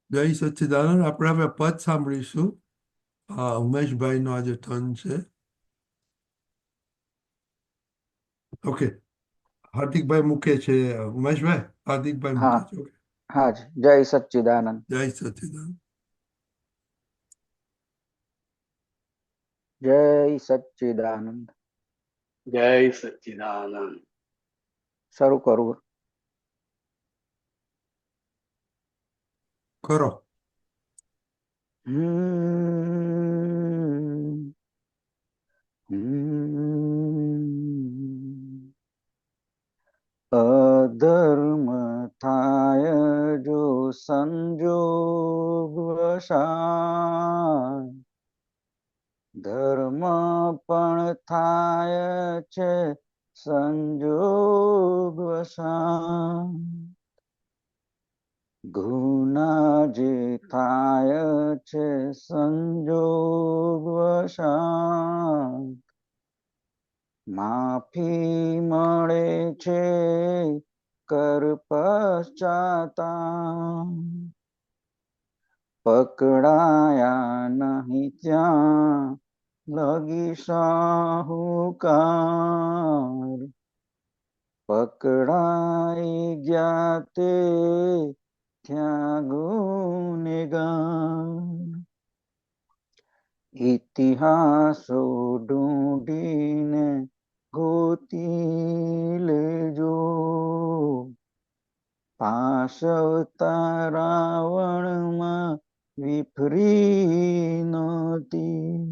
જય સચ્ચિદાનંદ. આપણે હવે પદ સાંભળીશું. ઉમેશભાઈનો આજે ટર્ન છે. ઓકે. હાર્દિકભાઈ મૂકે છે. ઉમેશભાઈ, હાર્દિકભાઈ મૂકે हाँ છે. ઓકે. हाँ जी, जय सच्चिदानंद। જય સચ્ચિદાનંદ. जय सच्चिदानंद। जय सच्चिदानंद। શરૂ કરું? કરો. હમ હમ. અધર્મ થાય જો સંજોગ વસાય, ધર્મ પણ થાય છે સંજોગ વસાય. ગુના જે થાય છે સંજોગ વસાત, માફી મળે છે કર પશ્ચાતાપ. પકડાયા નહીં ત્યાં લગી સાહુકાર, પકડાઈ ગયા તે ત્યાં ગુનેગાર. ઇતિહાસો ઢૂંઢીને ગોતી લેજો, પાશવતા રાવણમાં વિફરી નહોતી.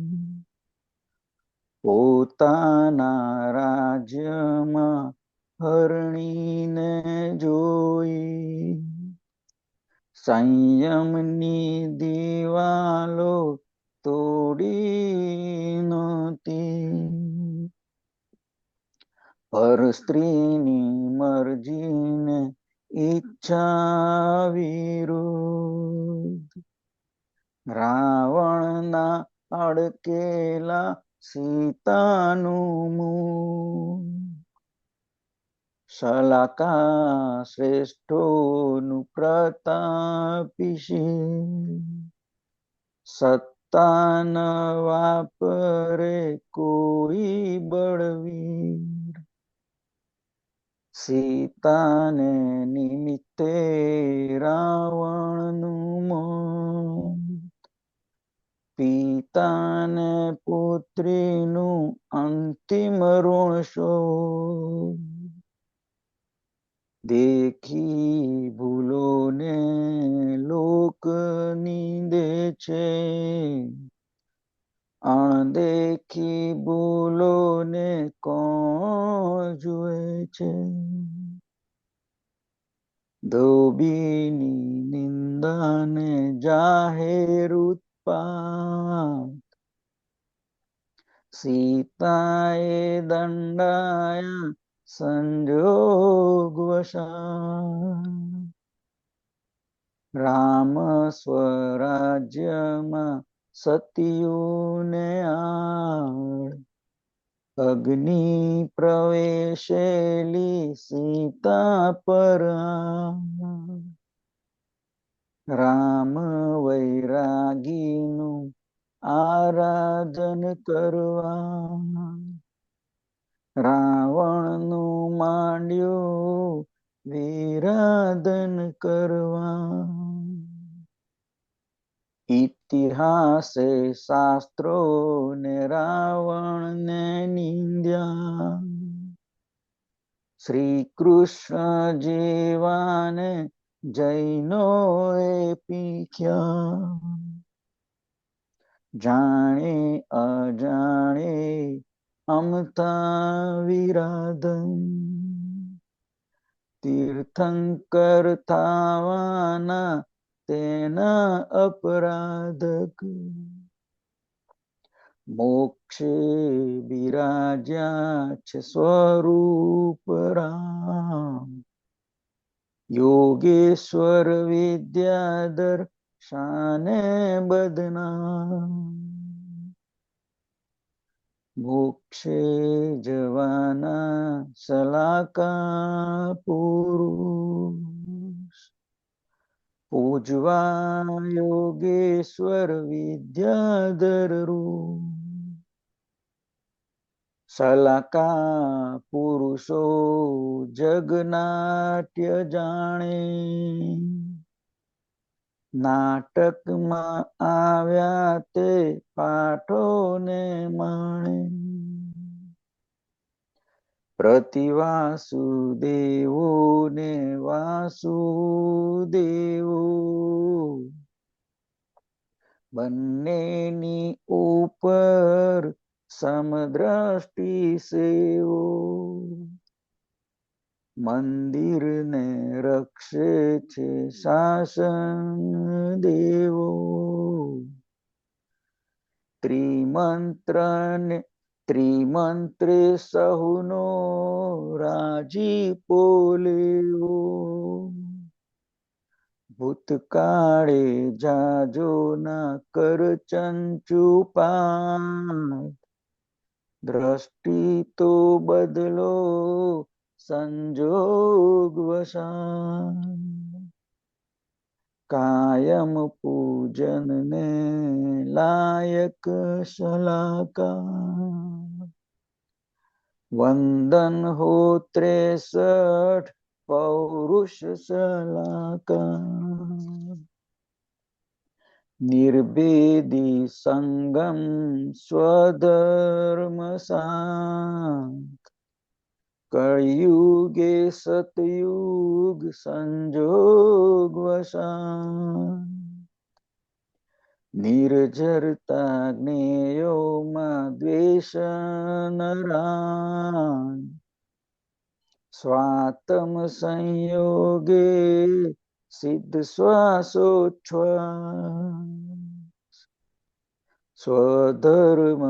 પોતાના રાજ્યમાં હરણીને જોઈ, સંયમની દિવાલો તોડી નહોતી. પર સ્ત્રીની મરજીને ઈચ્છા વિરુદ્ધ, રાવણના અડકેલા સીતાનું મું. સલાકા શ્રેષ્ઠોનું પ્રતાપીશી, સત્તા ન વાપરે કોઈ બળવીર. સીતાને નિમિત્તે રાવણનું મોત, પિતાને પુત્રીનું અંતિમ ઋણ શોધ. દેખી ભૂલોને લોક નિંદે છે, અણદેખી ભૂલોને કોણ જુએ છે. ધોબીની નિંદાને જાહેર ઉત્પાત, સીતાએ દંડાયા સંજોગ વસાત. રામ સ્વરાજ્યમાં સતીયુને આડ, અગ્નિ પ્રવેશેલી સીતા પર આડ. રામ વૈરાગીનું આરાધન કરવા, રાવણનું માંડ્યું વિરાધન કરવા. ઇતિહાસે શાસ્ત્રો ને રાવણને નિંદ્યા, શ્રી કૃષ્ણ જેવાને જૈનોએ પીખ્યા. જાણે અજાણે અમથા વિરાધન, તીર્થંકર થાવાના તેના અપરાધક. મોક્ષે બિરાજ્યા છે સ્વરૂપ રામ, યોગેશ્વર વિદ્યાધર શાને બદનામ. મોક્ષે જવાના સલાકા પુરુષ, પૂજવા યોગેશ્વર વિદ્યાધર રૂપ સલાકા પુરુષો જગનાટ્ય જાણે નાટકમાં આવ્યા તે પાઠોને માણે પ્રતિવાસુદેવો ને વાસુદેવો બંનેની ઉપર સમદ્રષ્ટિ સેવો મંદિરને રક્ષે છે શાસન દેવો ત્રિમંત્રે સહુનો રાજીપો લેવો ભૂતકાળે જાજો ના કર ચંચુપાત દ્રષ્ટિ તો બદલો સંજોગ વસાન કાયમ પૂજન ને લાયક શલાકા વંદન હો 63 પૌરુષ શલાકા નિર્ભેદી સંગમ સ્વધર્મ શાંત કળિયુગે સતયુગ સંજોગ વસાન નિર્જરતા જ્ઞેયોમાં દ્વેષ નરાન સ્વાતમ સંયોગે સિદ્ધ શ્વાસોચ્છ્વાસ સ્વધર્મ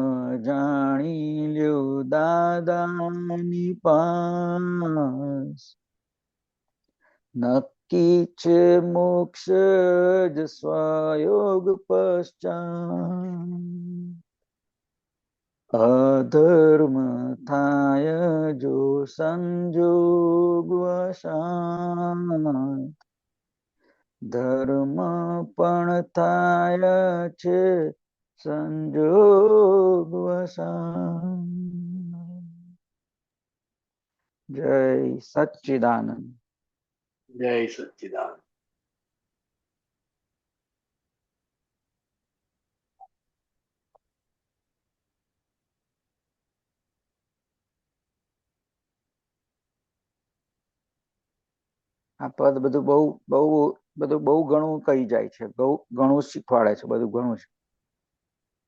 જાણી લ્યો દાદાની પાસ નક્કી છે મોક્ષ જ સ્વયોગ પશ્ચાત અધર્મ થાય જો સંજોગ વશાત ધર્મ પણ થાય છે સંજોગ વસાન જય સચ્ચિદાનંદ જય સચ્ચિદાનંદ આ પદ બધું બહુ ઘણું કહી જાય છે, બહુ ઘણું શીખવાડે છે, બધું ઘણું છે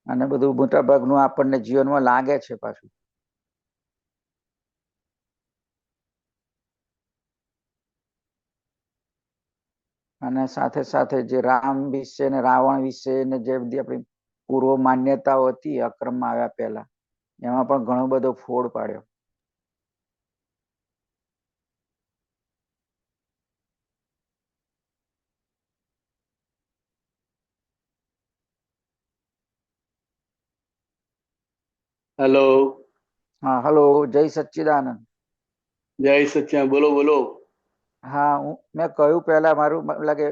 અને બધું મોટા ભાગનું આપણને જીવનમાં લાગે છે પાછું. અને સાથે સાથે જે રામ વિશે ને રાવણ વિશે ને જે બધી આપણી પૂર્વ માન્યતાઓ હતી અક્રમમાં આવ્યા પહેલા એમાં પણ ઘણો બધો ફોડ પાડ્યો. હેલો હા હલો, જય સચ્ચિદાનંદ. જય સચ્ચિદાનંદ. બોલો બોલો. હા, મેં કહ્યું પહેલા મારું લાગે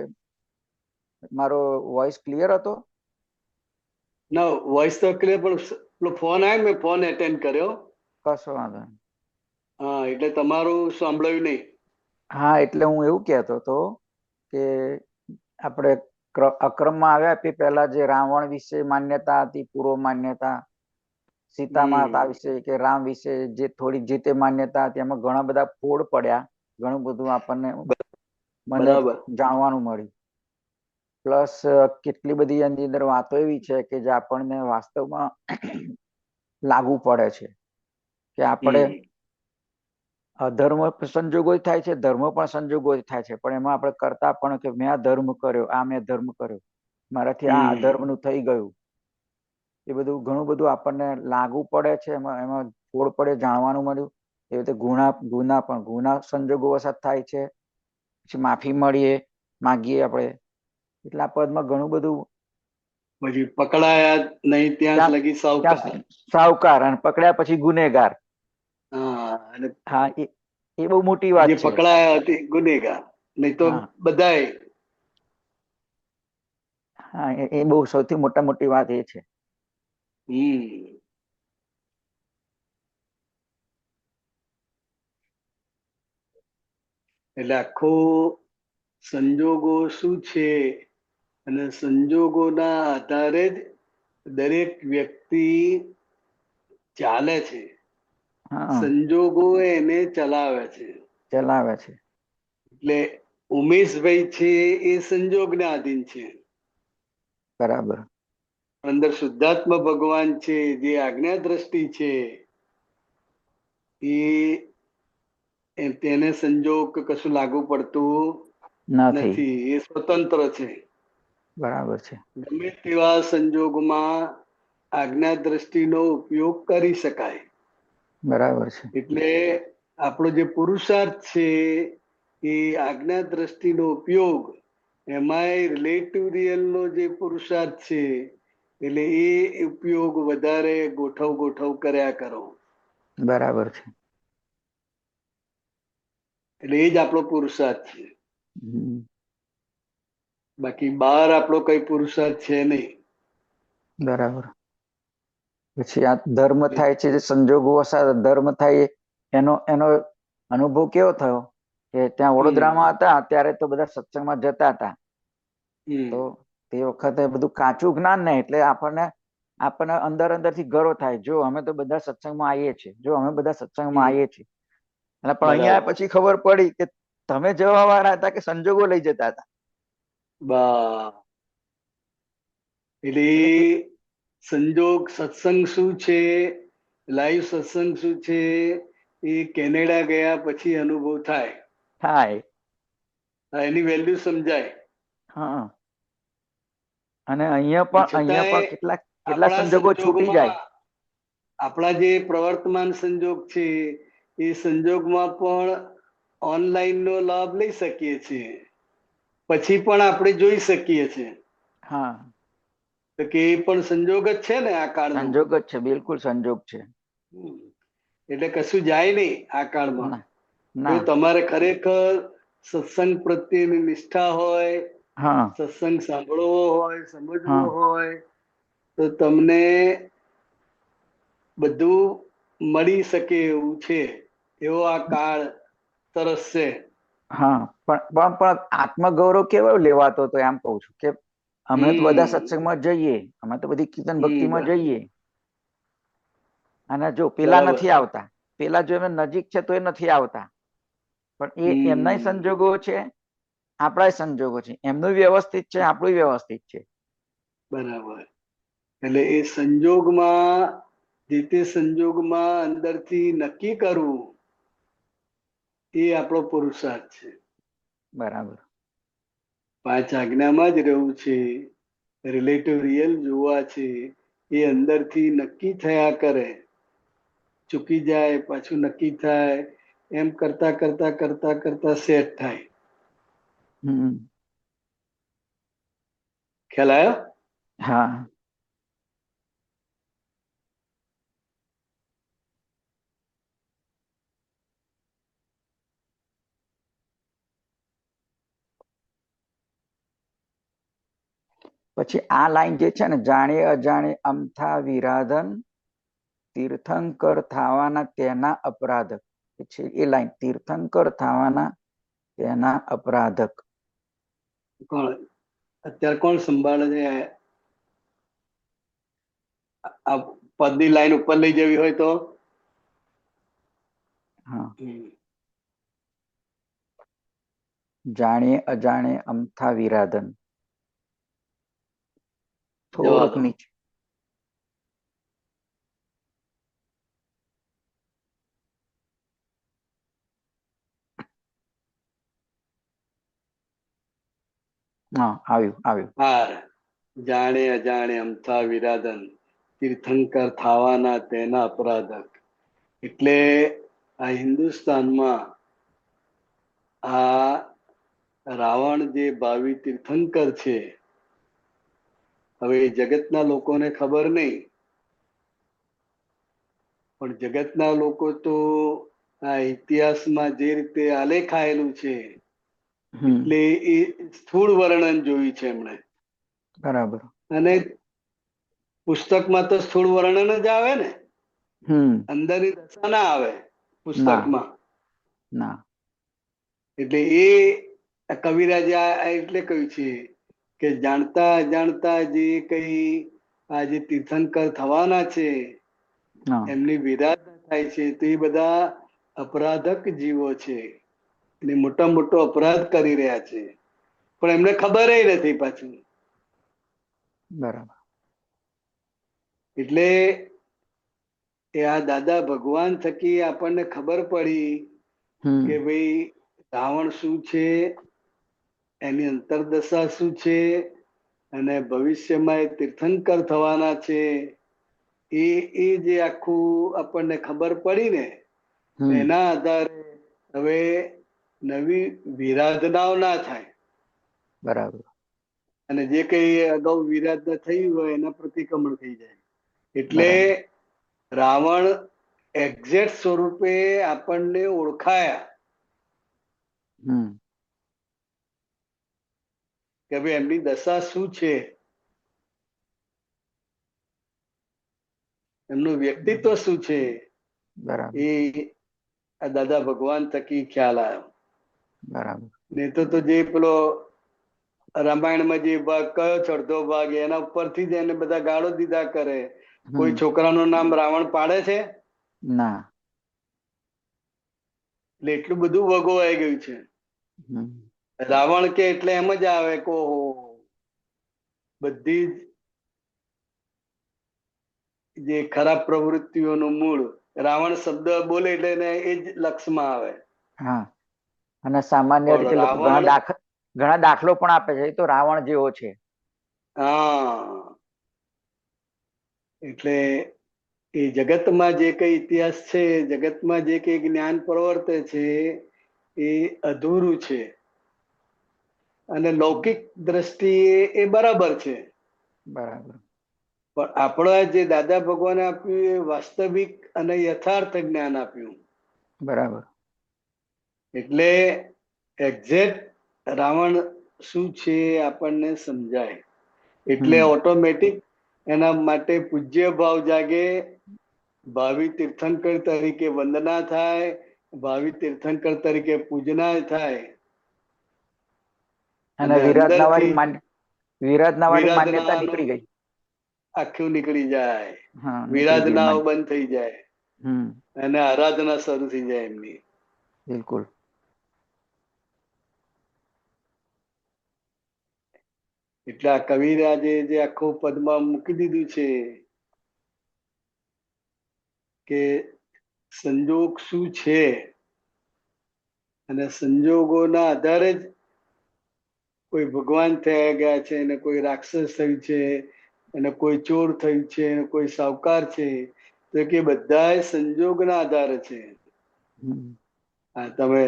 મારો વોઇસ ક્લિયર હતો? ના, વોઇસ તો ક્લિયર, પણ પેલો ફોન આવ્યો, મેં ફોન એટેન્ડ કર્યો. કશો વાંધો નહીં. હા, એટલે તમારું સાંભળ્યું નહીં. હા, એટલે હું એવું કહેતો હતો કે આપણે અક્રમમાં આવ્યા તે પહેલા જે રાવણ વિશે માન્યતા હતી, પૂર્વ માન્યતા, સીતા માતા વિશે કે રામ વિશે જે થોડી જે તે માન્યતા હતી, એમાં ઘણા બધા ફોડ પડ્યા, ઘણું બધું આપણને મને જાણવાનું મળ્યું. પ્લસ કેટલી બધી એની અંદર વાતો એવી છે કે જે આપણને વાસ્તવમાં લાગુ પડે છે કે આપણે અધર્મ સંજોગો થાય છે, ધર્મ પણ સંજોગો થાય છે, પણ એમાં આપણે કરતા પણ કે મેં આ ધર્મ કર્યો, આ મેં ધર્મ કર્યો, મારાથી આ અધર્મનું થઈ ગયું, એ બધું ઘણું બધું આપણને લાગુ પડે છે. એમાં ફોડ પડે, જાણવાનું મળ્યું. એ રીતે ગુના સંજોગો વસાત થાય છે, પછી માફી માગીએ આપણે. એટલા પદમાં ઘણું બધું. પછી પકડાયા નહીં ત્યાં લગી સાવકાર, અને પકડ્યા પછી ગુનેગાર. હા, એ બહુ મોટી વાત છે. પકડાયા હતી ગુનેગાર, નહીં તો બધાય હા, એ બહુ સૌથી મોટી વાત એ છે. એટલે આખો સંજોગો શું છે અને સંજોગોના આધારે જ દરેક વ્યક્તિ ચાલે છે. હા, સંજોગો એને ચલાવે છે. ચલાવે છે. એટલે ઉમેશભાઈ છે એ સંજોગને આધીન છે. બરાબર. અંદર શુદ્ધાત્મા ભગવાન છે જે આજ્ઞા દ્રષ્ટિ છે તેને સંજોગ કશું લાગુ પડતું નથી. નથી. એ સ્વતંત્ર છે. બરાબર છે. ગમે તેવા સંજોગોમાં આજ્ઞા દ્રષ્ટિનો ઉપયોગ કરી શકાય. બરાબર છે. એટલે આપણો જે પુરુષાર્થ છે એ આજ્ઞા દ્રષ્ટિનો ઉપયોગ, એમાંય રિલેટિવ રિયલ નો જે પુરુષાર્થ છે એટલે એ ઉપયોગ વધારે ગોઠવ કર્યા કરો. બરાબર છે. એટલે એ જ આપણો પુરુષાર્થ છે. હમ. બાકી બહાર આપણો કઈ પુરુષાર્થ છે નહીં. બરાબર. પછી આ ધર્મ થાય છે, જે સંજોગો વસાત ધર્મ થાય, એનો અનુભવ કેવો થયો કે ત્યાં વડોદરામાં હતા ત્યારે તો બધા સત્સંગમાં જતા હતા. તો તે વખતે બધું કાચું જ્ઞાન ને એટલે આપણને અંદર થી ગર્વ થાય, જો અમે તો બધા સત્સંગમાં આવીએ છીએ, જો અમે બધા સત્સંગમાં આવીએ છીએ. અને પણ અહીંયા પછી ખબર પડી કે તમે જવા વાળા હતા કે સંજોગો લઈ જતા હતા. એટલે સંજોગ સત્સંગ શું છે, લાઈવ સત્સંગ શું છે, એ કેનેડા ગયા પછી અનુભવ થાય. એની વેલ્યુ સમજાય. હા. અને અહીંયા પણ કેટલાક સંજોગો છૂટી જાય. આપણા જે પ્રવર્તમાન સંજોગ છે એ સંજોગમાં પણ ઓનલાઈન નો લાભ લઈ શકીએ છીએ. પછી પણ આપણે જોઈ શકીએ છીએ. હા. તો કે એ પણ સંજોગ જ છે ને આ કાળનો. સંજોગ જ છે, બિલકુલ સંજોગ છે. એટલે કશું જાય નહીં આ કાળમાં. જો ના. તમારે ખરેખર સત્સંગ પ્રત્યેની નિષ્ઠા હોય, હા. સત્સંગ સાંભળવો હોય, સમજવો હોય, તો તમને બધું મળી શકે એવું છે. એવો આ કાળ સરસ છે. હા, પણ આત્મગૌરવ કેવો લેવાતો હતો એમ કઉ છું કે અમે તો બધા સત્સંગમાં જઈએ, અમે તો બધી કીર્તન ભક્તિમાં જઈએ, અને જો પેલા નથી આવતા, પેલા જો એમને નજીક છે તો એ નથી આવતા, પણ એ એમના સંજોગો છે, આપણા સંજોગો છે, એમનું વ્યવસ્થિત છે, આપણું વ્યવસ્થિત છે. બરાબર. એટલે એ સંજોગમાં, જે તે સંજોગમાં અંદરથી નક્કી કરવું, એ આપણો પુરુષાર્થ છે. બરાબર. 5 આજ્ઞામાં જ રહેવું છે, રિલેટિવ રિયલ જોવા છે, એ અંદરથી નક્કી થયા કરે. ચૂકી જાય, પાછું નક્કી થાય, એમ કરતા કરતા કરતા કરતા સેટ થાય. ખ્યાલ આવ્યો? હા. પછી આ લાઈન જે છે ને, જાણે અજાણે અમથા વિરાધન, તીર્થંકર થવાના તેના અપરાધક. છે એ લાઈન, તીર્થંકર થવાના તેના અપરાધક. અત્યારે કોણ સંભાળે છે? આ પદની લાઈન ઉપર લઈ જવી હોય તો જાણે અજાણે અમથા વિરાધન, થોડુંક નીચે. આવ્યું. જાણે અજાણે અમથા વિરાધન, તીર્થંકર થવાના તેના અપરાધક. એટલે આ હિન્દુસ્તાનમાં આ રાવણ જે ભાવિ તીર્થંકર છે, હવે જગતના લોકોને ખબર નહીં, પણ જગતના લોકો તો આ ઇતિહાસમાં જે રીતે આલેખાયેલું છે, એટલે એ સ્થૂળ વર્ણન જોયું છે એમણે. બરાબર. અને પુસ્તકમાં તો સ્થૂળ વર્ણન જ આવે ને, અંદરની દશા ના આવે પુસ્તકમાં. ના. એટલે એ કવિરાજે એટલે કહ્યું છે કે જાણતા અજાણતા જે કઈ આ જે તીર્થંકર થવાના છે હા. એમની વિરાધના થાય છે તો એ બધા અપરાધક જીવો છે અને મોટા મોટો અપરાધ કરી રહ્યા છે, પણ એમને ખબર નથી પાછું. બરાબર. એટલે એ આ દાદા ભગવાન થકી આપણને ખબર પડી કે ભાઈ રાવણ શું છે, એની અંતરદશા શું છે, અને ભવિષ્યમાં એ તીર્થંકર થવાના છે. એ જે આખું આપણને ખબર પડી ને, એના આધારે હવે નવી વિરાધનાઓ ના થાય. બરાબર. અને જે કઈ અગાઉ વિરાધના થઈ હોય એના પ્રતિક્રમણ થઈ જાય. એટલે રાવણ એક્ઝેક્ટ સ્વરૂપે આપણને ઓળખાયા કે ભાઈ એમની દશા શું છે, એમનું વ્યક્તિત્વ શું છે, બરાબર. એ આ દાદા ભગવાન થકી ખ્યાલ આવ્યો. બરાબર. નહીં તો જે પેલો રામાયણમાં જે ભાગ કયો અડધો ભાગ એના ઉપરથી જ એને બધા ગાળો દીધા કરે. કોઈ છોકરાનું નામ રાવણ પાડે છે? ના. એટલે એટલું બધું ભોગવાઈ ગયું છે. રાવણ કે એટલે એમ જ આવે કે ઓહો, બધી જે ખરાબ પ્રવૃત્તિઓનું મૂળ રાવણ શબ્દ બોલે એટલે એને એ જ લક્ષમાં આવે. હા. અને સામાન્ય રીતે લોકો ઘણા દાખલો પણ આપે છે, તો રાવણ જેવો છે. હા. એટલે એ જગતમાં જે કઈ ઇતિહાસ છે, જગતમાં જે કઈ જ્ઞાન પ્રવર્તે છે એ અધૂરું છે, અને લૌકિક દ્રષ્ટિએ એ બરાબર છે. બરાબર. પણ આપણા જે દાદા ભગવાને આપ્યું એ વાસ્તવિક અને યથાર્થ જ્ઞાન આપ્યું. બરાબર. એટલે એક્ઝેક્ટ રાવણ શું છે આપણને સમજાય. એટલે ઓટોમેટિક એના માટે પૂજ્ય ભાવ જાગે, ભાવિ તીર્થંકર તરીકે વંદના થાય, ભાવિ તીર્થંકર તરીકે પૂજના થાય, અને વિરાધના વાળી માન્યતા નીકળી ગઈ. આખું નીકળી જાય, નીકળી ગઈ વિરાધનાઓ બંધ થઈ જાય અને આરાધના શરૂ થઈ જાય એમની. બિલકુલ. એટલે આ કવિરાજે જે આખું પદમાં મૂકી દીધું છે કે સંજોગ શું છે, અને સંજોગોના આધારે જ કોઈ ભગવાન થઈ ગયા છે, અને કોઈ રાક્ષસ થયું છે, અને કોઈ ચોર થયું છે, અને કોઈ સાવકાર છે, તો કે બધા સંજોગના આધારે છે. તમે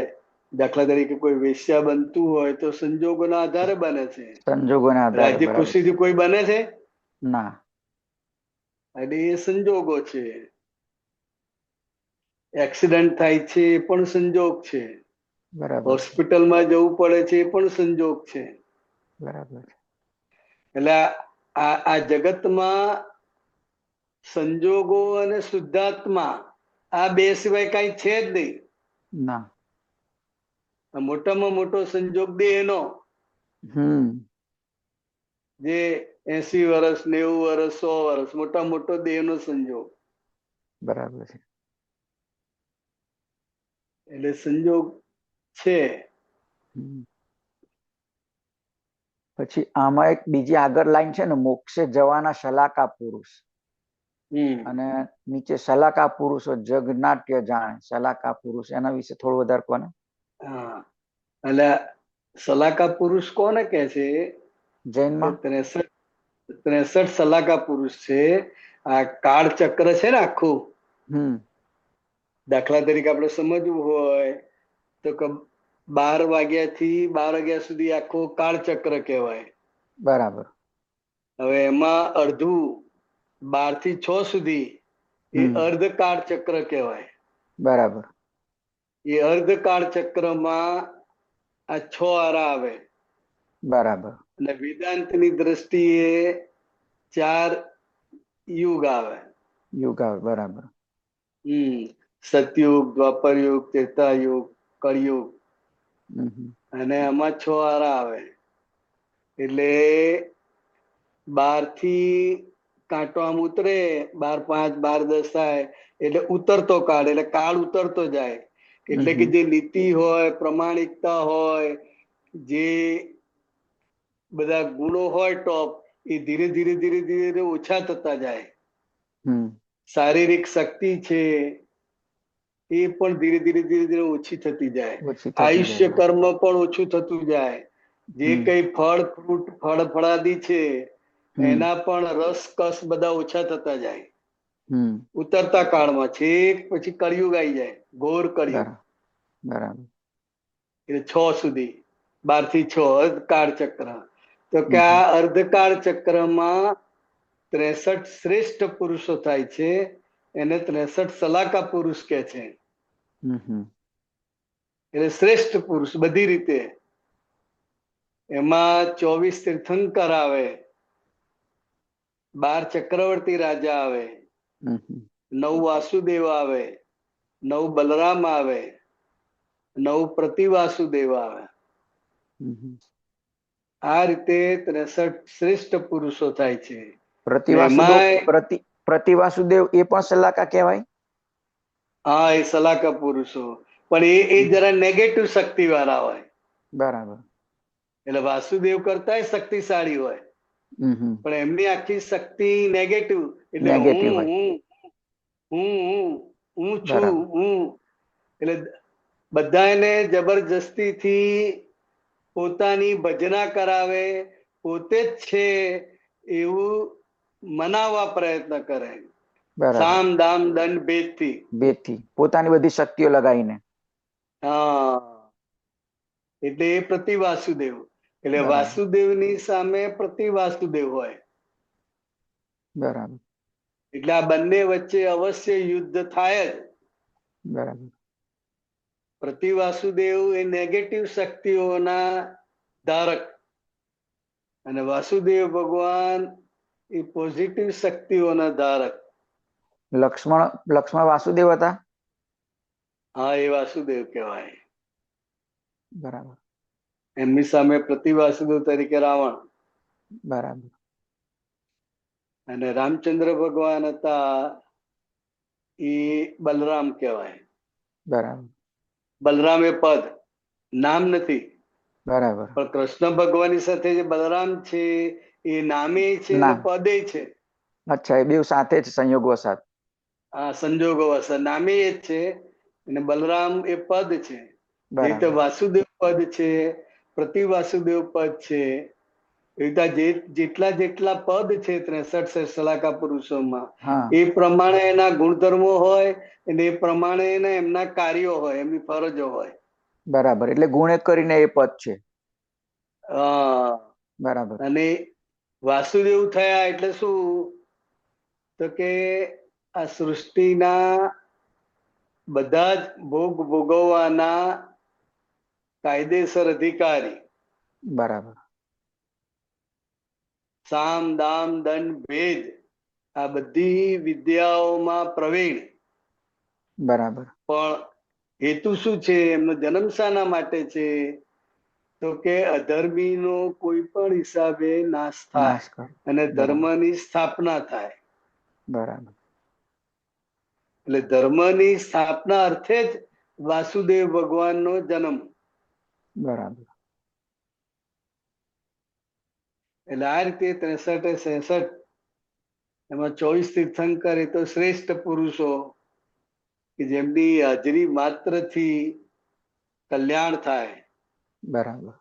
દાખલા તરીકે કોઈ વેશ્યા બનતું હોય તો સંજોગોના આધારે બને છે. સંજોગોના આધારે. રાજી ખુશીથી કોઈ બને છે? ના. અને એ સંજોગો છે. એક્સિડન્ટ થાય છે એ પણ સંજોગ છે. બરાબર. હોસ્પિટલમાં જવું પડે છે એ પણ સંજોગ છે. બરાબર. એટલે આ જગતમાં સંજોગો અને શુદ્ધાત્મા આ બે સિવાય કઈ છે જ નહીં. ના. મોટામાં મોટો સંજોગ દેહનો, જે 80 વર્ષ 90 વર્ષ 100 વર્ષ મોટા મોટો દેહનો સંજોગ. બરાબર છે. એટલે સંજોગ છે. પછી આમાં એક બીજી આગળ લાઈન છે ને, મોક્ષે જવાના શલાકા પુરુષ, અને નીચે શલાકા પુરુષો જગનાટ્ય જાણે. શલાકા પુરુષ એના વિશે થોડું વધારે કોને? હા, એટલે શલાકા પુરુષ કોને કે છે? જૈનમાં 63 શલાકા પુરુષ છે. આ કાળ ચક્ર છે ને આખું, દાખલા તરીકે આપણે સમજવું હોય તો 12 વાગ્યાથી 12 વાગ્યા સુધી આખો કાળ ચક્ર કહેવાય. બરાબર. હવે એમાં અડધું 12 થી 6 સુધી એ અર્ધ કાળ ચક્ર કહેવાય. બરાબર. એ અર્ધ કાળ ચક્રમાં આ 6 આરા આવે. બરાબર. અને વેદાંતની દ્રષ્ટિએ 4 યુગ આવે. યુગ આવે. બરાબર. સતયુગ, દ્વાપર યુગ, ત્રેતા યુગ, કળિયુગ, હમ. અને આમાં 6 આરા આવે. એટલે 12 થી કાંટો આમ ઉતરે, 12, 5, 12, 10 થાય એટલે ઉતરતો કાળ, એટલે કાળ ઉતરતો જાય. એટલે કે જે નીતિ હોય, પ્રમાણિકતા હોય, જે બધા ગુણો હોય ટોપ, એ ધીરે ધીરે ધીરે ધીરે ઓછા થતા જાય. શારીરિક શક્તિ છે એ પણ ધીરે ધીરે ધીરે ધીરે ઓછી થતી જાય. ઓછી થતી આયુષ્ય જાય. કર્મ પણ ઓછું થતું જાય. જે કઈ ફળ ફ્રૂટ ફળ ફળાદી છે એના પણ રસ કસ બધા ઓછા થતા જાય ઉતરતા કાળમાં. છેક પછી કળિયુગ આવી જાય, ઘોર કળિયુગ. બરાબર. એટલે 6 સુધી, 12 થી 6 અર્ધકાળ ચક્ર. તો કે આ અર્ધકાળ ચક્રમાં 63 શ્રેષ્ઠ પુરુષો થાય છે, એને 63 સલાકા પુરુષ કે છે. એટલે શ્રેષ્ઠ પુરુષ બધી રીતે. એમાં 24 તીર્થંકર આવે, 12 ચક્રવર્તી રાજા આવે, 9 વાસુદેવ આવે, 9 બલરામ આવે, 9 પ્રતિવાસુદેવ આવે. આ રીતે 63 શ્રેષ્ઠ પુરુષો થાય છે. પ્રતિવાસુદેવ એ પણ સલાકા કહેવાય? હા, એ સલાકા પુરુષો, પણ એ જરા નેગેટિવ શક્તિ વાળા હોય. બરાબર. એટલે વાસુદેવ કરતા શક્તિશાળી હોય, પણ એમની આખી શક્તિ નેગેટિવ. એટલે નેગેટિવ હોય. હું છું, એટલે બધા એને જબરજસ્તીથી પોતાની ભજના કરાવે, પોતે જ છે એવું મનાવવા પ્રયત્ન કરે. સામ દામ દંડ ભેદથી પોતાની બધી શક્તિઓ લગાવીને. હા, એટલે એ પ્રતિવાસુદેવ. એટલે વાસુદેવની સામે પ્રતિવાસુદેવ હોય. બરાબર. એટલે આ બંને વચ્ચે અવશ્ય યુદ્ધ થાય જ. બરાબર. પ્રતિવાસુદેવ એ નેગેટિવ શક્તિઓના ધારક, અને વાસુદેવ ભગવાન એ પોઝિટિવ શક્તિઓના ધારક. લક્ષ્મણ વાસુદેવ હતા? હા, એ વાસુદેવ કહેવાય. બરાબર. એમની સામે પ્રતિવાસુદેવ તરીકે રાવણ. બરાબર. અને રામચંદ્ર ભગવાન હતા એ બલરામ કહેવાય. બરાબર. બલરામ એ પદ, નામ નથી. બરાબર. પણ કૃષ્ણ ભગવાનની સાથે જે બલરામ છે એ નામે છે અને પદે છે. અચ્છા, એ બે સાથે જ સંયોગવશાત. આ સંજોગો વસાત નામે એ જ છે, અને બલરામ એ પદ છે. જે રીતે વાસુદેવ પદ છે, પ્રતિવાસુદેવ પદ છે, એ રીતે જેટલા જેટલા પદ છે 63 સલાકા પુરુષોમાં, એ પ્રમાણે એના ગુણધર્મો હોય અને એ પ્રમાણે એમના કાર્યો હોય, એમની ફરજો હોય. બરાબર. એટલે ગુણે કરીને એ પદ છે. બરાબર. અને વાસુદેવ થયા એટલે શું? તો કે આ સૃષ્ટિના બધા જ ભોગ ભોગવવાના કાયદેસર અધિકારી. બરાબર. સામ દામ દંડ ભેદ આ બધી વિદ્યાઓમાં પ્રવીણ. બરાબર. પણ હેતુ શું છે? એમનો જન્મ શાના માટે છે? તો કે અધર્મીનો કોઈ પણ હિસાબે નાશ થાય અને ધર્મની સ્થાપના થાય. બરાબર. એટલે ધર્મની સ્થાપના અર્થે જ વાસુદેવ ભગવાનનો જન્મ. બરાબર. એટલે આ રીતે 63 એમાં 24 તીર્થંકર એ તો શ્રેષ્ઠ પુરુષો કે જેમની હાજરી માત્રથી કલ્યાણ થાય. બરાબર.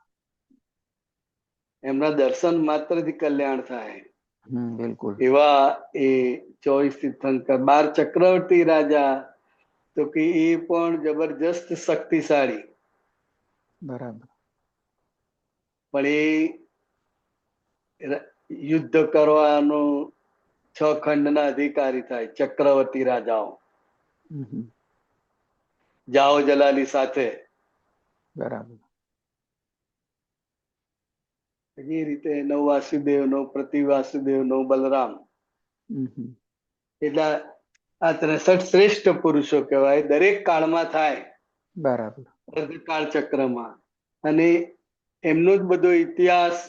એમના દર્શન માત્રથી કલ્યાણ થાય. બિલકુલ. એવા એ 24 તીર્થંકર. 12 ચક્રવર્તી રાજા તો કે એ પણ જબરજસ્ત શક્તિશાળી. બરાબર. પણ એ યુદ્ધ કરવાનું 6 ખંડના અધિકારી થાય, ચક્રવર્તી રાજાઓ. જાઓ જલાલી સાથે. બરાબર. એ રીતે નવ વાસુદેવ, નવ પ્રતિવાસુદેવ, નવ બલરામ, હમ. એટલે આ 63 શ્રેષ્ઠ પુરુષો કહેવાય. દરેક કાળમાં થાય, બરાબર. કાળ ચક્રમાં, અને એમનો જ બધો ઇતિહાસ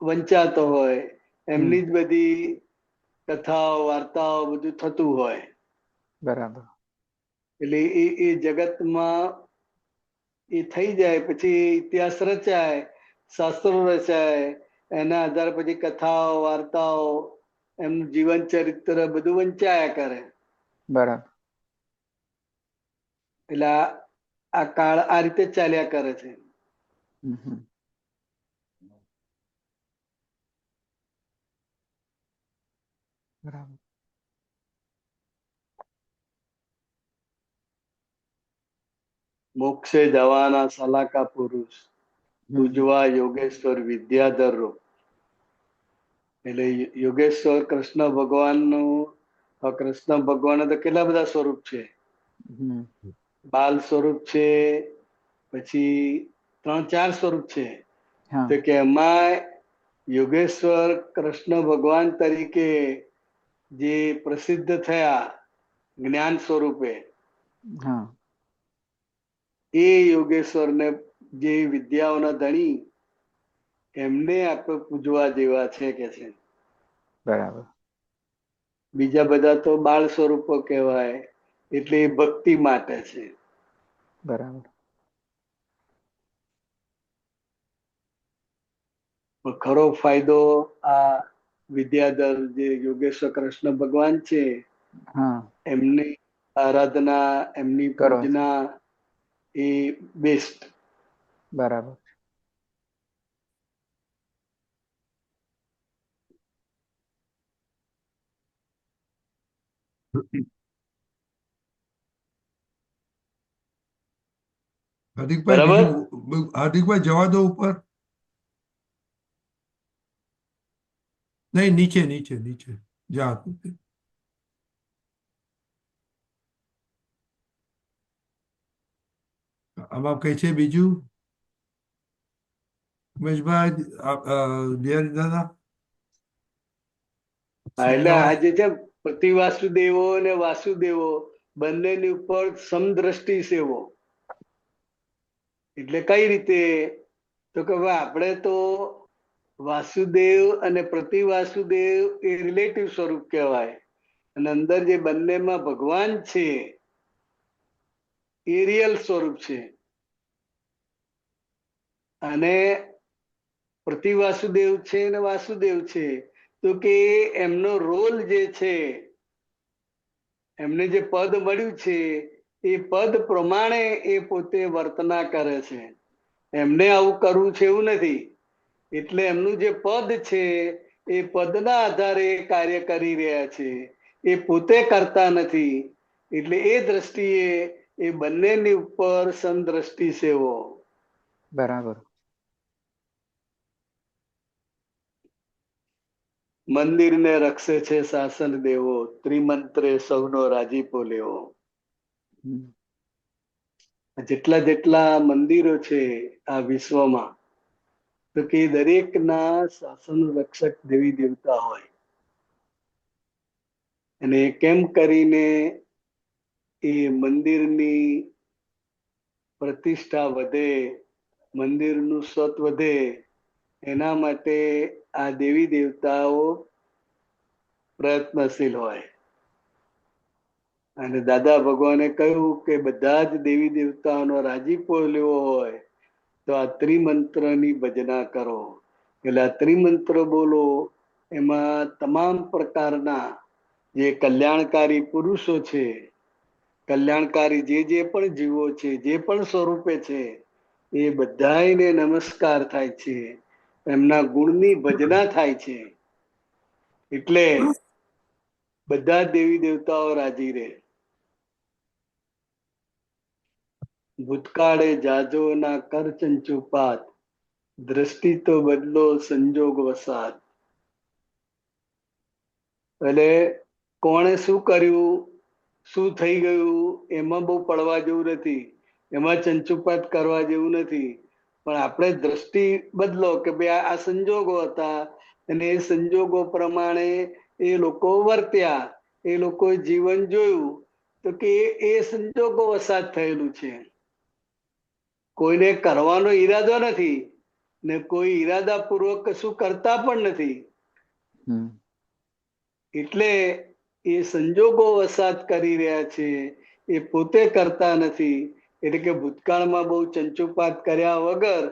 વંચાતો હોય, એમની જ બધી કથાઓ વાર્તાઓ બધું થતું હોય. બરાબર. એટલે એ જગતમાં એ થઈ જાય પછી ઇતિહાસ રચાય, શાસ્ત્રો રચાય, એના આધારે પછી કથાઓ વાર્તાઓ, એમનું જીવન ચરિત્ર બધું વંચાયા કરે. બરાબર. એટલે આ કાળ આ રીતે ચાલ્યા કરે છે. હમ. બરાબર. મોક્ષે જવાના સલાકા પુરુષ, પૂજવા યોગેશ્વર વિદ્યાધરો. એટલે યોગેશ્વર કૃષ્ણ ભગવાનનું, કૃષ્ણ ભગવાન તો કેટલા બધા સ્વરૂપ છે. બાલ સ્વરૂપ છે, પછી 3-4 સ્વરૂપ છે. હા. તો કે એમાં યોગેશ્વર કૃષ્ણ ભગવાન તરીકે જે પ્રસિદ્ધ થયા જ્ઞાન સ્વરૂપે, હા. એ યોગેશ્વરને, જે વિદ્યાઓના ધણી, એમને આપણે પૂજવા જેવા છે કે છે. બરાબર. બીજા બધા તો બાળ સ્વરૂપો કહેવાય, એટલે એ ભક્તિ માટે છે. બરાબર. ખરો ફાયદો આ વિદ્યાધર જે યોગેશ્વર કૃષ્ણ ભગવાન છે, હા. એમની આરાધના, એમની કરો. પૂજના એ બેસ્ટ. બરાબર. હાર્દિકભાઈ, બરાબર. હાર્દિકભાઈ જવા દો ઉપર. નહીં, નીચે નીચે નીચે જા. આમાં કઈ છે બીજું? ઉમેશભાઈ, દાદા. હા, એટલે આ જે છે પ્રતિવાસુદેવો અને વાસુદેવો બંનેની ઉપર સમદ્રષ્ટિ સેવો. એટલે કઈ રીતે? તો કે ભાઈ આપણે તો વાસુદેવ અને પ્રતિવાસુદેવ એ રિલેટિવ સ્વરૂપ કહેવાય, અને અંદર જે બંનેમાં ભગવાન છે એ રિયલ સ્વરૂપ છે. અને પ્રતિવાસુદેવ છે અને વાસુદેવ છે, તો કે એમનો રોલ જે છે, એમને જે પદ મળ્યું છે એ પદ પ્રમાણે એ પોતે વર્તના કરે છે. એમને આવું કરવું છે એવું નથી. એટલે એમનું જે પદ છે એ પદના આધારે કાર્ય કરી રહ્યા છે, એ પોતે કરતા નથી. એટલે એ દ્રષ્ટિએ એ બંનેની ઉપર સમદ્રષ્ટિ સેવો. બરાબર. મંદિરને રક્ષે છે શાસન દેવો, ત્રિમંત્રે સૌનો રાજીપો લેવો. જેટલા જેટલા મંદિરો છે આ વિશ્વમાં, તો કે દરેકના શાસન રક્ષક દેવી દેવતા હોય. અને કેમ કરીને એ મંદિરની પ્રતિષ્ઠા વધે, મંદિરનું સત્વ વધે, એના માટે આ દેવી દેવતાઓ પ્રયત્નશીલ હોય. અને દાદા ભગવાને કહ્યું કે બધા જ દેવી દેવતાઓનો રાજીપો લેવો હોય તો આ ત્રિમંત્રની ભજના કરો. એટલે આ ત્રિમંત્ર બોલો, એમાં તમામ પ્રકારના જે કલ્યાણકારી પુરુષો છે, કલ્યાણકારી જે પણ જીવો છે, જે પણ સ્વરૂપે છે, એ બધાને નમસ્કાર થાય છે, એમના ગુણની ભજના થાય છે. એટલે બધા દેવી દેવતાઓ રાજી રહે. ભૂતકાળે જાજો ના કર ચંચુપાત, દ્રષ્ટિ તો બદલો સંજોગ વસાત. એટલે કોણે શું કર્યું, શું થઈ ગયું, એમાં બહુ પડવા જેવું નથી, એમાં ચંચુપાત કરવા જેવું નથી. પણ આપણે દ્રષ્ટિ બદલો કે ભાઈ આ સંજોગો હતા અને એ સંજોગો પ્રમાણે એ લોકો વર્ત્યા, એ લોકોએ જીવન જોયું, તો કે એ સંજોગો વસાત થયેલું છે. કોઈને કરવાનો ઈરાદો નથી ને કોઈ ઈરાદાપૂર્વક કશું કરતા પણ નથી. એટલે એ સંજોગો વસાત કરી રહ્યા છે, એ પોતે કરતા નથી. એટલે કે ભૂતકાળમાં બહુ ચંચુપાત કર્યા વગર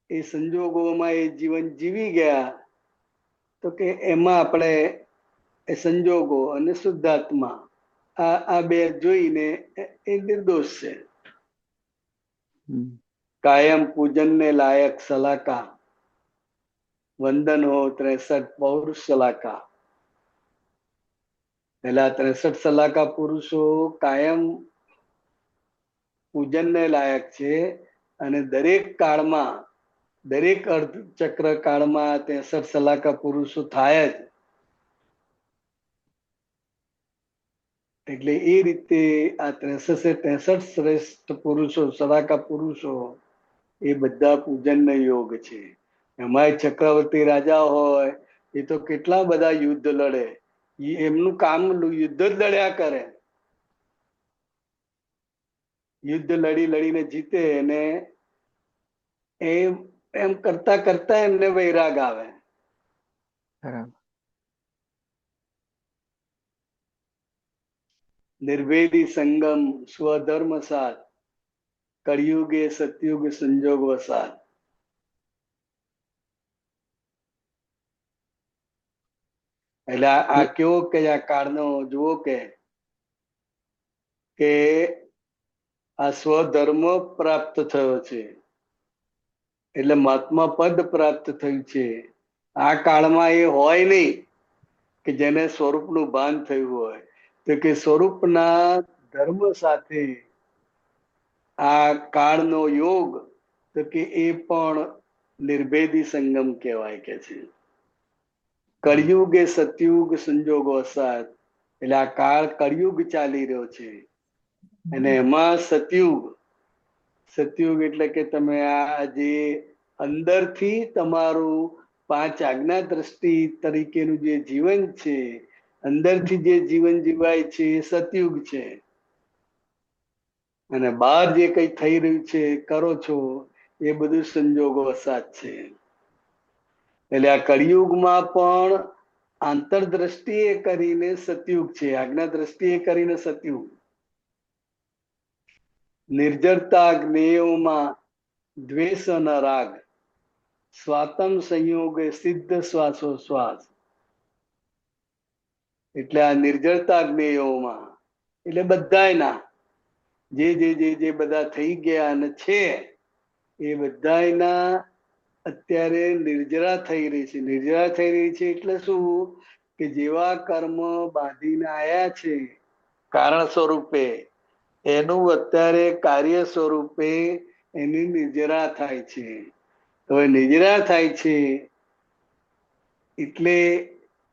એ સંજોગોમાં એ જીવન જીવી ગયા, તો કે એમાં આપણે એ સંજોગો અને શુદ્ધાત્મા આ બે જોઈને એ નિર્દોષ છે. કાયમ પૂજનને લાયક સલાકા, વંદન હો 63 પૌરુષ સલાકા. પેલા 63 સલાકા પુરુષો કાયમ પૂજનને લાયક છે અને દરેક કાળમાં, દરેક અર્ધ ચક્ર કાળમાં 63 સલાકા પુરુષો થાય જ. એટલે એ રીતે આ 63 શ્રેષ્ઠ પુરુષો, સલાકા પુરુષો, એ બધા પૂજનનો યોગ છે. એમાંય ચક્રવર્તી રાજા હોય એ તો કેટલા બધા યુદ્ધ લડે, એમનું કામ યુદ્ધ જ લડ્યા કરે. યુદ્ધ લડી લડીને જીતે અને એમ કરતા કરતા એમને વૈરાગ આવે. નિર્વેદી સંગમ સ્વધર્મ સાથ, કળિયુગે સતયુગ સંજોગ વસાત. એટલે આ કેવો કે આ કાળનો જુઓ કે આ સ્વધર્મ પ્રાપ્ત થયો છે, એટલે મહાત્મા પદ પ્રાપ્ત થયું છે. આ કાળમાં એ હોય નહીં કે જેને સ્વરૂપનું ભાન થયું હોય, તો કે સ્વરૂપના ધર્મ સાથે આ કાળનો યોગ, તો કે એ પણ નિર્ભેદી સંગમ કહેવાય કે છે. કળિયુગ એ સતયુગ સંજોગ વસાત, એટલે આ કાળ કળિયુગ ચાલી રહ્યો છે અને એમાં સતયુગ, સતયુગ એટલે કે તમે આ જે અંદરથી તમારું 5 આજ્ઞા દ્રષ્ટિ તરીકેનું જે જીવન છે, અંદરથી જે જીવન જીવાય છે એ સતયુગ છે. અને બહાર જે કઈ થઈ રહ્યું છે, કરો છો, એ બધું સંજોગો વસાત છે. એટલે આ કળિયુગમાં પણ આંતરદ્રષ્ટિએ કરીને સતયુગ છે, આજ્ઞા દ્રષ્ટિએ કરીને સતયુગ. નિર્જરતા જ્ઞેયોમાં દ્વેષ ન રાગ, સ્વાતમ સંયોગે સિદ્ધ શ્વાસોશ્વાસ. એટલે આ નિર્જરતા જ્ઞેયોમાં એટલે બધાયના જે બધા થઈ ગયા અને છે એ બધાયના અત્યારે નિર્જરા થઈ રહી છે. નિર્જરા થઈ રહી છે એટલે શું કે જેવા કર્મ બાંધીને આયા છે કારણ સ્વરૂપે, એનું અત્યારે કાર્ય સ્વરૂપે એની નિર્જરા થાય છે. હવે નિર્જરા થાય છે એટલે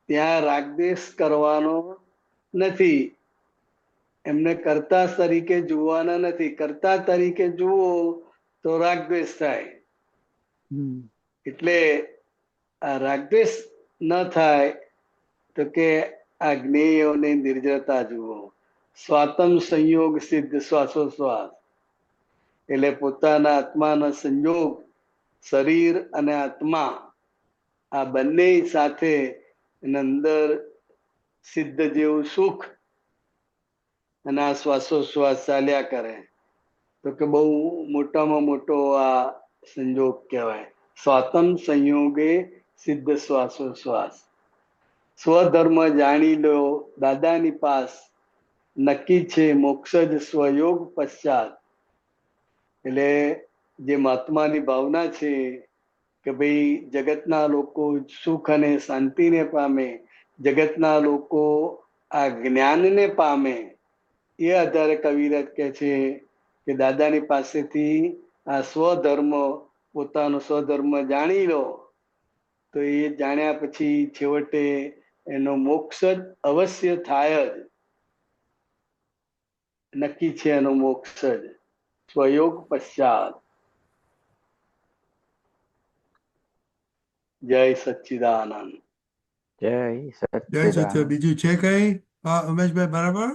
ત્યાં રાગદ્વેષ કરવાનો નથી, એમને કર્તા તરીકે જોવાના નથી. કર્તા તરીકે જુઓ તો રાગદ્વેષ થાય. એટલે આ રાગદ્વેષ ન થાય તો કે આ જ્ઞેયોને નિર્જરતા જુઓ. સ્વાતમ સંયોગ સિદ્ધ શ્વાસોશ્વાસ, એટલે પોતાના આત્માના સંયોગ, શરીર અને આત્મા આ બંને સાથે એના અંદર સિદ્ધ જેવું સુખ અને આ શ્વાસોશ્વાસ ચાલ્યા કરે, તો કે બહુ મોટામાં મોટો આ સંજોગ કહેવાય. સ્વાતમ સંયોગે સિદ્ધ શ્વાસોશ્વાસ. સ્વધર્મ જાણી લો દાદાની પાસ, નક્કી છે મોક્ષ જ સ્વયોગ પશ્ચાત. એટલે જે મહાત્માની ભાવના છે કે ભાઈ જગતના લોકો સુખ અને શાંતિને પામે, જગતના લોકો આ જ્ઞાનને પામે, એ આધારે કવિરાજ કહે છે કે દાદાની પાસેથી આ સ્વધર્મ, પોતાનો સ્વધર્મ જાણી લો, તો એ જાણ્યા પછી છેવટે એનો મોક્ષ જ અવશ્ય થાય જ, નક્કી છે એનો મોક્ષ જ સ્વયોગ પશ્ચાત. જય સચ્ચિદાનંદ. જય જય સત્ય. સચ્ચિદાનંદ. બીજું છે કઈ ઉમેશભાઈ? બરાબર?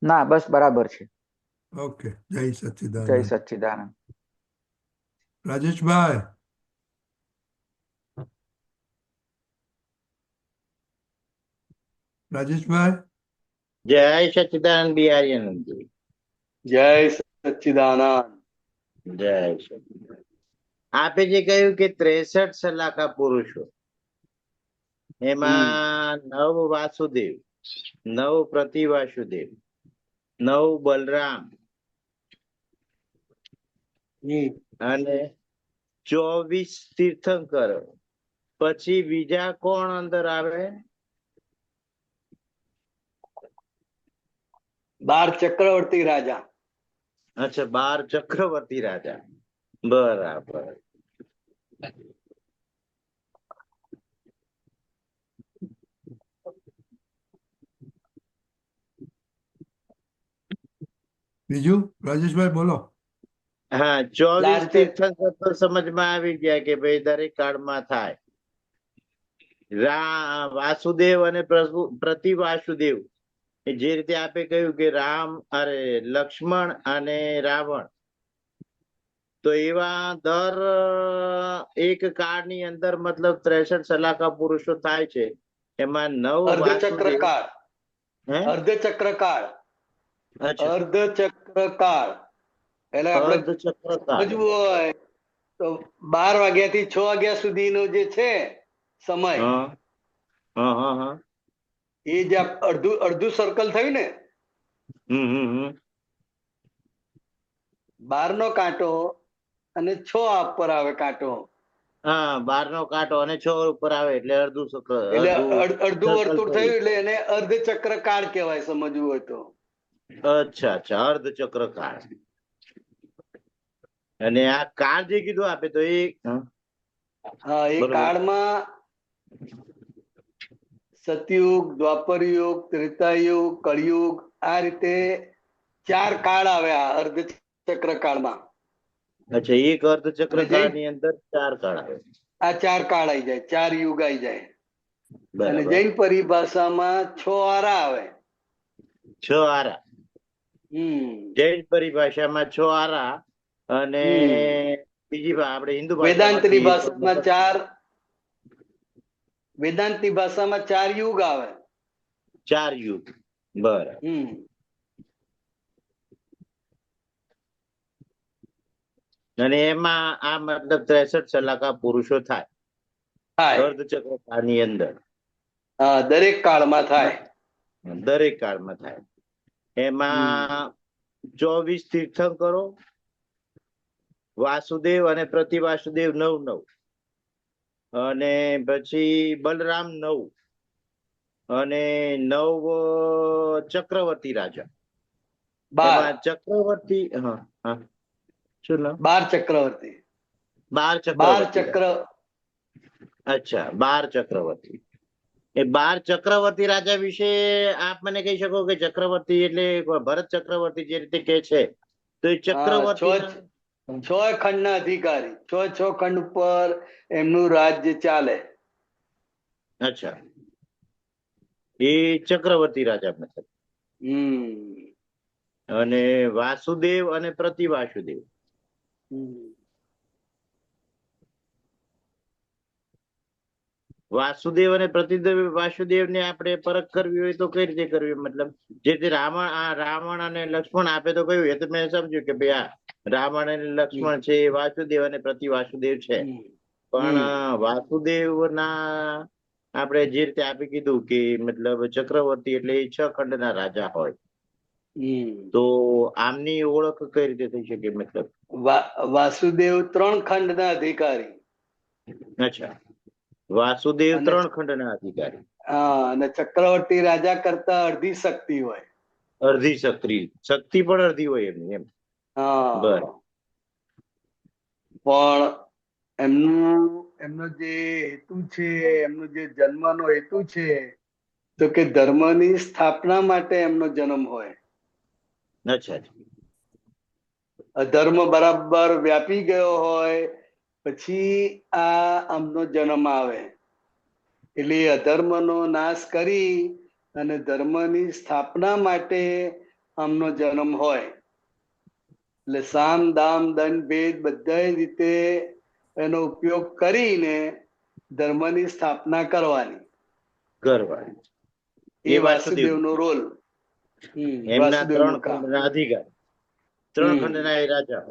ના, બસ બરાબર છે. ઓકે. જય જય સચ્ચિદાનંદ. સચ્ચિદાનંદ. રાજેશભાઈ, રાજેશભાઈ, જય સચ્ચિદાનંદ બિહારીનંદજી. જય સચ્ચિદાનંદ. જય સચ્ચિદાનંદ. આપે જે કહ્યું કે 63 સલાકા પુરુષો, એમાં 9 વાસુદેવ, 9 પ્રતિવાસુદેવ, 9 બલરામ અને 24 તીર્થંકર. પછી બીજા કોણ અંદર આવે? 12 ચક્રવર્તી રાજા. અચ્છા, 12 ચક્રવર્તી રાજા. બરાબર. બીજું રાજેશભાઈ બોલો. હા, 24 લાસ્ટ તીર્થંકર તો સમજમાં આવી ગયા કે ભાઈ દરેક કાળમાં થાય. વાસુદેવ અને પ્રતિવાસુદેવ, જે રીતે આપે કહ્યું કે લક્ષ્મણ અને રાવણ, તો એવા દર એક કાળની અંદર મતલબ 63 સલાકા પુરુષો થાય છે. એમાં 9 અર્ધચક્ર વાસુદેવ. કાળ. હે? અર્ધચક્ર કાળ. અચ્છા, અર્ધચક્ર કાળ એટલે આપણે અર્ધચક્ર કાળ. સમજવું હોય તો 12 વાગ્યાથી 6 વાગ્યા સુધીનો જે છે સમય, હા હા હા હા. એ જે અડધું અડધું સર્કલ થયું ને, હમ હમ હમ 12 નો કાંટો અને 6 ઉપર આવે કાંટો, હા, 12 નો કાંટો અને 6 ઉપર આવે એટલે અડધું ચક્ર. એટલે અડધું circle વર્તુળ થયું. થયું એટલે એને અર્ધચક્ર કાળ કહેવાય સમજવું હોય તો. અચ્છા અચ્છા, અર્ધચક્ર કાળ. અને આ કાળ જે કીધું આપે તો એ હા, એ બરોબર. કાળમાં સતયુગ, દ્વાપરયુગ, ત્રેતાયુગ, કળિયુગ, આ રીતે 4 કાળ આવ્યા અર્ધચક્ર કાળમાં. અચ્છા, એક અર્ધચક્ર કાળ ની અંદર 4 કાળ આવે. આ 4 કાળ આવી જાય, 4 યુગ આવી જાય. અને બરાબર. જૈન પરિભાષામાં 6 આરા આવે. 6 આરા. જૈન પરિભાષામાં 6 આરા. અને બીજી આપણે હિન્દુ વેદાંતની ભાષામાં ભાષામાં 4, વેદાંતની ભાષામાં 4 યુગ આવે. 4 યુગ. બરાબર. અને એમાં આ મતલબ 63 સલાકા પુરુષો થાય થાય. અર્ધચક્ર કાળની અંદર. હા, દરેક કાળમાં થાય. દરેક કાળમાં થાય. એમાં 24 તીર્થંકરો, વાસુદેવ અને પ્રતિવાસુદેવ 9 અને પછી બલરામ 9 અને 9 ચક્રવર્તી રાજા. 12 એમાં ચક્રવર્તી, હા હા, શું નામ? 12 ચક્રવર્તી. 12 12 ચક્રવર્તી. ચક્ર. અચ્છા, 12 ચક્રવર્તી. એ 12 ચક્રવર્તી રાજા વિશે આપ મને કહી શકો કે ચક્રવર્તી એટલે ભરત ચક્રવર્તી જે રીતે કે છે, તો એ ચક્રવર્તી 6 ખંડના અધિકારી, 6 ખંડ ઉપર એમનું રાજ્ય ચાલે. અચ્છા, એ ચક્રવર્તી રાજા મતલબ. અને વાસુદેવ અને પ્રતિવાસુદેવ. વાસુદેવ અને વાસુદેવ ને આપણે પરખ કરવી હોય તો કઈ રીતે કરવી? મતલબ જે રાવણ અને લક્ષ્મણ આપે તો કહ્યું, એ તો મેં સમજ્યું કે ભાઈ આ રાવણ અને લક્ષ્મણ છે, વાસુદેવ અને પ્રતિવાસુદેવ છે. પણ વાસુદેવ ના આપણે જે રીતે આપી કીધું કે મતલબ ચક્રવર્તી એટલે એ 6 ખંડના રાજા હોય, તો આમની ઓળખ કઈ રીતે થઈ શકે? મતલબ વાસુદેવ 3 ખંડના અધિકારી. અચ્છા, વાસુદેવ 3 ખંડના અધિકારી. અને ચક્રવર્તી રાજા કરતા અડધી શક્તિ હોય. અડધી શક્તિ પણ અડધી હોય એમની, એમ. બરાબર. પણ એમનો જે હેતુ છે, એમનો જે જન્મનો હેતુ છે, તો કે ધર્મની સ્થાપના માટે એમનો જન્મ હોય. અચ્છા, ધર્મ બરાબર વ્યાપી ગયો હોય પછી આમનો જન્મ આવે એટલે એ અધર્મનો નાશ કરી અને ધર્મની સ્થાપના માટે આમનો જન્મ હોય. એટલે સામ દામ દંડ ભેદ બધા રીતે એનો ઉપયોગ કરીને ધર્મની સ્થાપના કરવાની. એ વાસુદેવનો રોલ. એમના ત્રણ વાસુદેવનું કામ. ખંડના અધિકારી, ત્રણ ખંડના એ રાજા.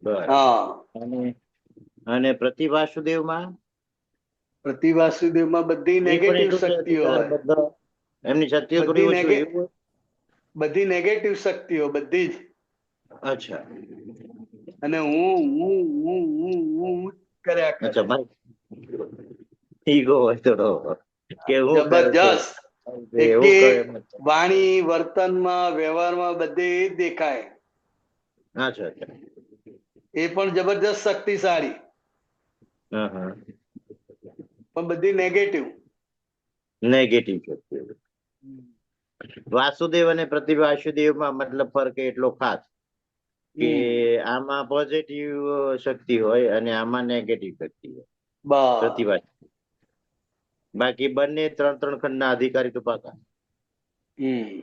બરાબર. હા, અને પ્રતિ વાસુદેવમાં પ્રતિ વાસુદેવમાં બધી એ પણ નેગેટિવ એટલું જ શક્તિઓ અધિકાર હોય. બધા, એમની શક્તિઓ થોડી બધી ઓછી હોય એવું હોય? બધી નેગેટિવ શક્તિઓ બધી જ. અચ્છા અને હું કર્યા કરે. અચ્છા, ભાઈ ઈગો હોય થોડો કે હું કરે છે, જબરજસ્ત. એવું એક કરે એક એમ જ. વાણી, વર્તનમાં, વ્યવહારમાં બધે એ જ દેખાય. અચ્છા અચ્છા. એ પણ જબરજસ્ત શક્તિશાળી, હા હા. પણ બધી નેગેટિવ. નેગેટિવ શક્તિઓ. વાસુદેવ અને પ્રતિ વાસુદેવમાં મતલબ ફરક એટલો ખાસ કે આમાં પોઝિટિવ શક્તિ હોય અને આમાં નેગેટિવ શક્તિ હોય બસ. પ્રતિભા. બાકી બંને ત્રણ ત્રણ ખંડના અધિકારી તો પાકા,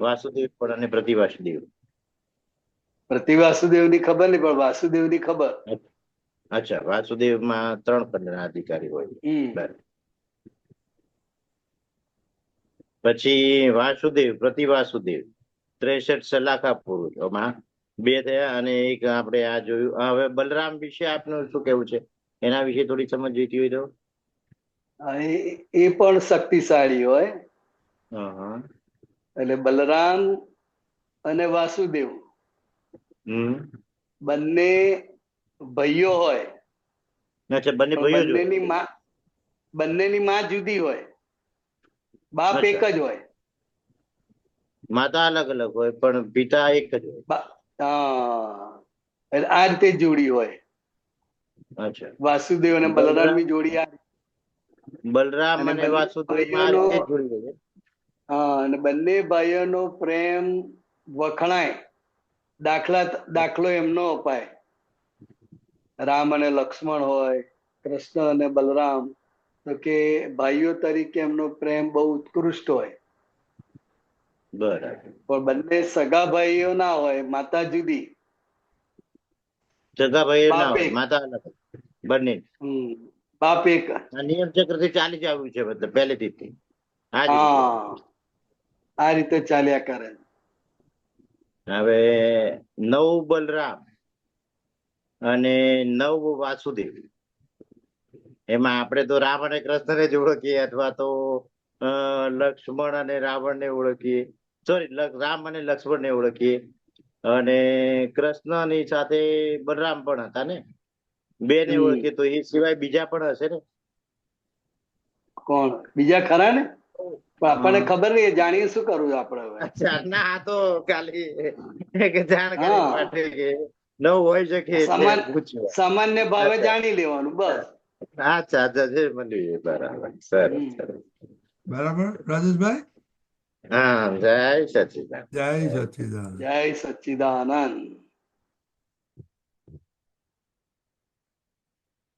વાસુદેવ પણ અને પ્રતિ વાસુદેવ. પ્રતિ વાસુદેવની ખબર નહીં, પણ વાસુદેવની ખબર. અચ્છા, વાસુદેવમાં ત્રણ ખંડના અધિકારી હોય. બરાબર. પછી વાસુદેવ, પ્રતિ વાસુદેવ 63 સલાખા પુરુષોમાં બે થયા અને એક આપણે આ જોયું. હવે બલરામ વિશે આપનું શું કેવું છે? એના વિશે થોડી સમજ જોઈતી હોય તો. એ પણ શક્તિશાળી હોય. હા હા. એટલે બલરામ અને વાસુદેવ બંને ભાઈઓ હોય. અચ્છા, બંને પણ ભાઈઓ જ હોય. બંનેની માં જુદી હોય, બાપ અચ્છા. એક જ હોય. માતા અલગ અલગ હોય પણ પિતા એક જ હોય. એટલે આ રીતે જોડી હોય. અચ્છા, વાસુદેવ અને બલરામની જોડી આ. બલરામ અને બંને વાસુદેવ આ ભાઈઓનો રીતે જ જોડી હોય. અને બંને ભાઈઓનો પ્રેમ વખણાય. દાખલો એમનો અપાય. રામ અને લક્ષ્મણ હોય, કૃષ્ણ અને બલરામ, તો કે ભાઈઓ તરીકે એમનો પ્રેમ બહુ ઉત્કૃષ્ટ હોય. બરાબર. પણ બંને સગા ભાઈઓ ના હોય, માતા જુદી, સગા ભાઈઓ ના બાપ હોય, એક. માતા અલગ. બંને બાપ એક. આ નિયમ ચક્રથી ચાલી જ આવ્યું છે, મતલબ પહેલેથી જ. આ જ રીતે. હા, આ રીતે ચાલ્યા કરે. હવે 9 બલરામ અને 9 વાસુદેવ. એમાં આપણે તો રામ અને કૃષ્ણને જ ઓળખીએ, અથવા તો લક્ષ્મણ અને રાવણને ઓળખીએ. સોરી, રામ અને લક્ષ્મણને ઓળખીએ. અને કૃષ્ણની સાથે બલરામ પણ હતા ને, બે ને ઓળખીએ. તો એ સિવાય બીજા પણ હશે ને? કોણ બીજા ખરા ને? પણ આપણને ખબર નહીં, જાણીએ શું કરવું આપણે હવે. અચ્છા, ના, આ તો ખાલી જાણકારી માટે કે 9 હોય શકે એટલે પૂછ્યું. સામાન્ય ભાવે જાણી લેવાનું બસ. અચ્છા અચ્છા, જે મળ્યું. બરાબર, સરસ સરસ. બરાબર રાજેશભાઈ? હા, જય સચિદાનંદ. જય સચ્ચિદાનંદ. જય સચ્ચિદાનંદ.